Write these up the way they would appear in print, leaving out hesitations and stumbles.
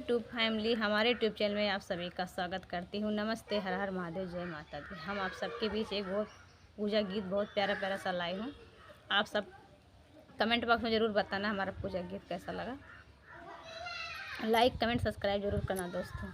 YouTube family, हमारे YouTube channel में आप सभी का स्वागत करती हूँ। नमस्ते, हर हर महादेव, जय माता दी। हम आप सबके बीच एक बहुत पूजा गीत बहुत प्यारा प्यारा सा लाई हूँ। आप सब कमेंट बॉक्स में ज़रूर बताना हमारा पूजा गीत कैसा लगा। लाइक कमेंट सब्सक्राइब जरूर करना दोस्तों।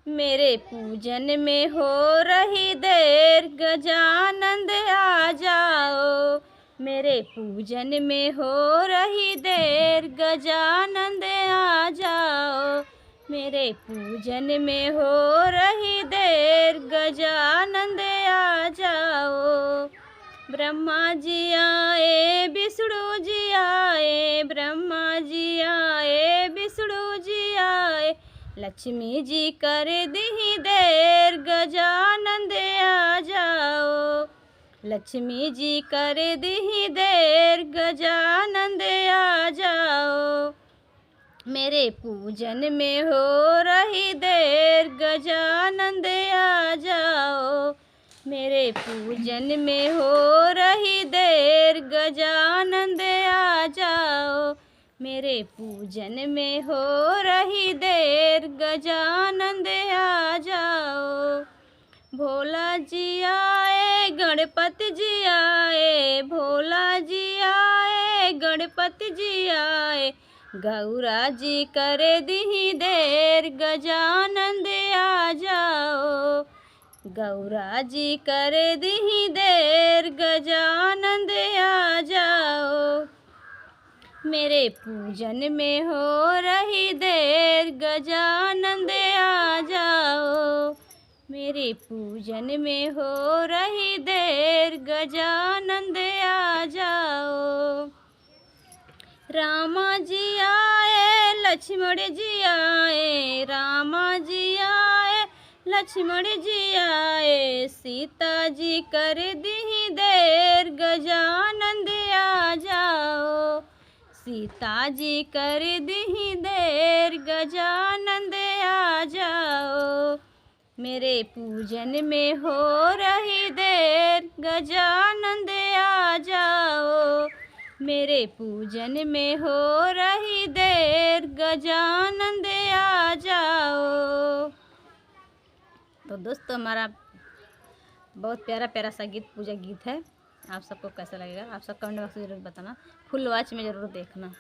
मेरे पूजन में हो रही देर, गजानंद आ जाओ। मेरे पूजन में हो रही देर, गजानंद आ जाओ। मेरे पूजन में हो रही देर, गजानंद आ जाओ। ब्रह्मा जी आए, विष्णु जी आए, ब्रह्मा जी आए, विष्णु जी आए। लक्ष्मी जी कर दी देर, गजानंद आ जाओ। लक्ष्मी जी कर दी देर, गजानंद आ जाओ। मेरे पूजन में हो रही देर, गजानंद आ जाओ। मेरे पूजन में हो रही देर, गजानंद आ जाओ। मेरे पूजन में हो रही देर, गजानंद आ जाओ। भोला जी आए, गणपति जी आए, भोला जी आए, गणपति जी आए। गौरा जी कर दी देर, गजानंद आ जाओ। गौरा जी कर दी देर, गजानंद आ जाओ। मेरे पूजन में हो रही देर, गजानंद आ जाओ। मेरे पूजन में हो रही देर, गजानंद आ जाओ। रामा जी आए, लक्ष्मण जी आए, रामा जी आए, लक्ष्मण जी आए। सीता जी कर दी देर, गजानंद आ जाओ। सीता जी कर दी देर, गजानंद आ जाओ। मेरे पूजन में हो रही देर, गजानंद आ जाओ। मेरे पूजन में हो रही देर, गजानंद आ जाओ। तो दोस्तों, हमारा बहुत प्यारा प्यारा सा गीत पूजा गीत है। आप सबको कैसा लगेगा आप सब कमेंट बॉक्स में ज़रूर बताना। फुल वॉच में ज़रूर देखना।